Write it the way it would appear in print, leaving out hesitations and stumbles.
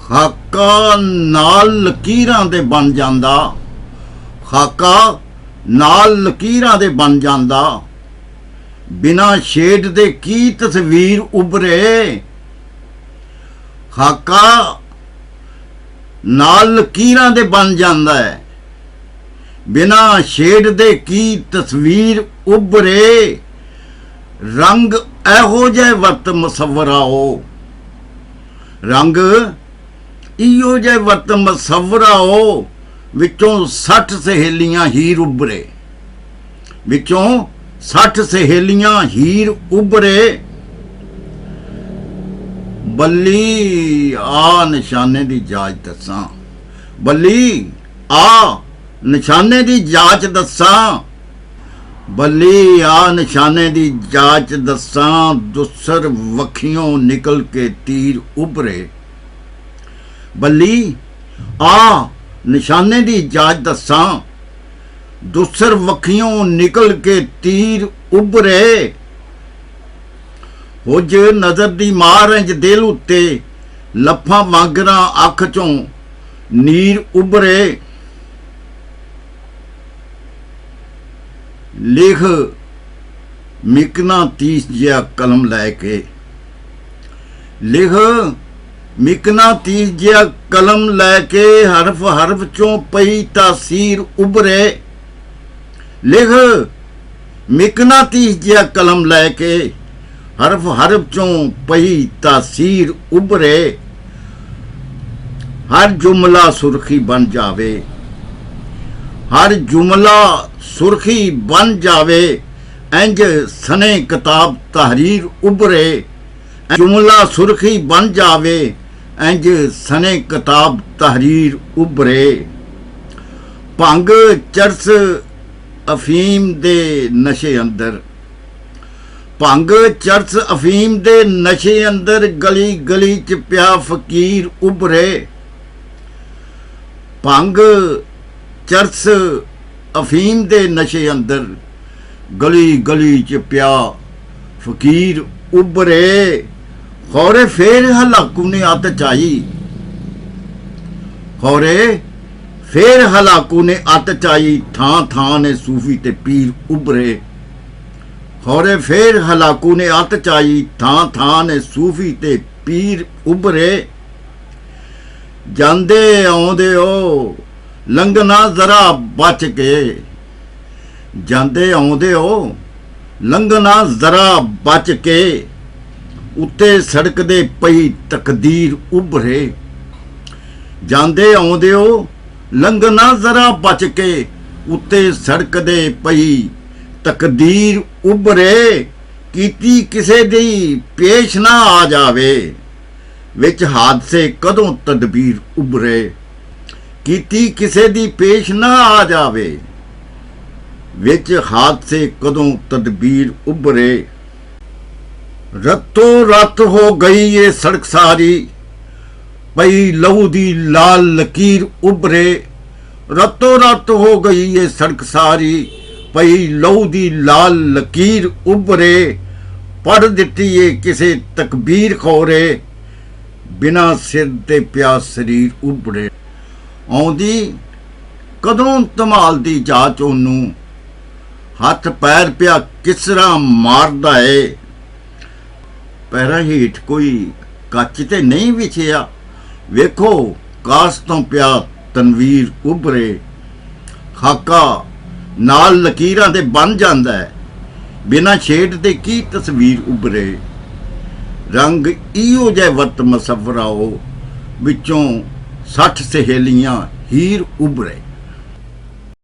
ਖਾਕਾ ਨਾਲ ਲਕੀਰਾਂ ਦੇ ਬਣ ਜਾਂਦਾ, ਖਾਕਾ ਨਾਲ ਲਕੀਰਾਂ ਦੇ ਬਣ ਜਾਂਦਾ, ਬਿਨਾਂ ਸ਼ੇਡ ਦੇ ਕੀ ਤਸਵੀਰ ਉਭਰੇ। ਖਾਕਾ ਨਾਲ ਲਕੀਰਾਂ ਦੇ ਬਣ ਜਾਂਦਾ ਹੈ, ਬਿਨਾਂ ਸ਼ੇਡ ਦੇ ਕੀ ਤਸਵੀਰ ਉਭਰੇ। ਰੰਗ ਇਹੋ ਜਿਹੇ ਵਰਤ ਮੁਸਵਰਾਓ, ਰੰਗ ਇਹੋ ਜਿਹੇ ਵਰਤ ਮੁਸਵਰਾਓ, ਵਿੱਚੋਂ 60 ਸਹੇਲੀਆਂ ਹੀਰ ਉਭਰੇ, ਵਿੱਚੋਂ 60 ਸਹੇਲੀਆਂ ਹੀਰ ਉਭਰੇ। ਬੱਲੀ ਆ ਨਿਸ਼ਾਨੇ ਦੀ ਜਾਂਚ ਦੱਸਾਂ, ਬੱਲੀ ਆ ਨਿਸ਼ਾਨੇ ਦੀ ਜਾਂਚ ਦੱਸਾਂ, ਬੱਲੀ ਆ ਨਿਸ਼ਾਨੇ ਦੀ ਜਾਂਚ ਦੱਸਾਂ। ਦੁਸਰ ਵੱਖੀਓਂ ਨਿਕਲ ਕੇ ਤੀਰ ਉਭਰੇ। ਬੱਲੀ ਆ ਨਿਸ਼ਾਨੇ ਦੀ ਜਾਂਚ ਦੱਸਾਂ, ਦੁਸਰ ਵੱਖੀਓਂ ਨਿਕਲ ਕੇ ਤੀਰ ਉਭਰੇ। ਹੁਜ ਨਜ਼ਰ ਦੀ ਮਾਰ ਇੰਜ ਦਿਲ ਉੱਤੇ, ਲੱਫਾਂ ਵਾਂਗਰਾਂ ਅੱਖ ਚੋਂ ਨੀਰ ਉਭਰੇ। ਲਿਖ ਮਿਕਨਾਤੀਸ ਜਿਹਾ ਕਲਮ ਲੈ ਕੇ, ਲਿਖ ਮਿਕਨਾਤੀਸ ਜਿਹਾ ਕਲਮ ਲੈ ਕੇ, ਹਰਫ ਹਰਫ ਚੋਂ ਪਈ ਤਾਸੀਰ ਉਭਰੇ। ਲਿਖ ਮਿਕਨਾਤੀਸ ਜਿਹਾ ਕਲਮ ਲੈ ਕੇ, ਹਰਫ ਹਰਫ ਚੋਂ ਪਈ ਤਾਸੀਰ ਉਭਰੇ। ਹਰ ਜੁਮਲਾ ਸੁਰਖੀ ਬਣ ਜਾਵੇ, ਹਰ ਜੁਮਲਾ ਸੁਰਖੀ ਬਣ ਜਾਵੇ, ਇੰਜ ਸਨੇ ਕਿਤਾਬ ਤਹਰੀਰ ਉਭਰੇ। ਜੁਮਲਾ ਸੁਰਖੀ ਬਣ ਜਾਵੇ, ਇੰਜ ਸਨੇ ਕਿਤਾਬ ਤਹਰੀਰ ਉਭਰੇ। ਭੰਗ ਚਰਸ ਅਫੀਮ ਦੇ ਨਸ਼ੇ ਅੰਦਰ, ਭੰਗ ਚਰਸ ਅਫੀਮ ਦੇ ਨਸ਼ੇ ਅੰਦਰ, ਗਲੀ ਗਲੀ ਚ ਪਿਆ ਫਕੀਰ ਉਭਰੇ। ਭੰਗ ਚਰਸ ਅਫੀਮ ਦੇ ਨਸ਼ੇ ਅੰਦਰ, ਗਲੀ ਗਲੀ ਚ ਪਿਆ ਫਕੀਰ ਉਭਰੇ। ਖੌਰੇ ਫੇਰ ਹਲਾਕੂ ਨੇ ਅੱਤ ਚਾਈ, ਖੌਰੇ ਫੇਰ ਹਲਾਕੂ ਨੇ ਅੱਤ ਚਾਈ, ਥਾਂ ਥਾਂ ਨੇ ਸੂਫੀ ਤੇ ਪੀਰ ਉਭਰੇ। ਖੌਰੇ ਫੇਰ ਹਲਾਕੂ ਨੇ ਅੱਤ ਚਾਈ, ਥਾਂ ਥਾਂ ਨੇ ਸੂਫੀ ਤੇ ਪੀਰ ਉਭਰੇ। ਜਾਂਦੇ ਆਉਂਦੇ ਹੋ ਲੰਘਣਾ ਜ਼ਰਾ ਬਚ ਕੇ, ਜਾਂਦੇ ਆਉਂਦੇ ਹੋ ਲੰਘਣਾ ਜ਼ਰਾ ਬਚ ਕੇ, ਉੱਤੇ ਸੜਕ ਦੇ ਪਈ ਤਕਦੀਰ ਉਭਰੇ। ਜਾਂਦੇ ਆਉਂਦੇ ਹੋ ਲੰਘਣਾ ਜ਼ਰਾ ਬਚ ਕੇ, ਉੱਤੇ ਸੜਕ ਦੇ ਪਈ ਤਕਦੀਰ ਉਭਰੇ। ਕੀਤੀ ਕਿਸੇ ਦੀ ਪੇਸ਼ ਨਾ ਆ ਜਾਵੇ, ਵਿੱਚ ਹਾਦਸੇ ਕਦੋਂ ਤਦਬੀਰ ਉਭਰੇ। ਕੀਤੀ ਕਿਸੇ ਦੀ ਪੇਸ਼ ਨਾ ਆ ਜਾਵੇ, ਵਿੱਚ ਹਾਦਸੇ ਕਦੋਂ ਤਦਬੀਰ ਉਭਰੇ। ਰਤੋ ਰਤ ਹੋ ਗਈ ਇਹ ਸੜਕ ਸਾਰੀ, ਪਈ ਲਹੂ ਦੀ ਲਾਲ ਲਕੀਰ ਉਭਰੇ। ਰਤੋ ਰਤ ਹੋ ਗਈ ਇਹ ਸੜਕ ਸਾਰੀ, ਪਈ ਲਹੂ ਦੀ ਲਾਲ ਲਕੀਰ ਉਭਰੇ। ਪੜ੍ਹ ਦਿੱਤੀ ਏ ਕਿਸੇ ਤਕਬੀਰ ਖੋਰੇ, ਬਿਨਾਂ ਸਿਰ ਤੇ ਪਿਆ ਸਰੀਰ ਉਭਰੇ। ਆਉਂਦੀ ਕਦੋਂ ਧਮਾਲ ਦੀ ਜਾਂਚ ਉਹਨੂੰ, ਹੱਥ ਪੈਰ ਪਿਆ ਕਿਸਰਾ ਮਾਰਦਾ ਏ। ਪੈਰਾਂ ਹੇਠ ਕੋਈ ਕੱਚ ਤੇ ਨਹੀਂ ਵਿਛਿਆ, ਵੇਖੋ ਕਾਸ ਤੋਂ ਪਿਆ ਤਨਵੀਰ ਉਭਰੇ। ਖਾਕਾ ਨਾਲ ਲਕੀਰਾਂ ਦੇ ਬਣ ਜਾਂਦਾ ਹੈ, ਬਿਨਾਂ ਸ਼ੇਡ ਦੇ ਕੀ ਤਸਵੀਰ ਉਭਰੇ। ਰੰਗ ਇਹੋ ਜਿਹੇ ਵਰਤ ਮੁਸਵਰਾਓ, ਵਿੱਚੋਂ 60 ਸਹੇਲੀਆਂ ਹੀਰ ਉਭਰੇ।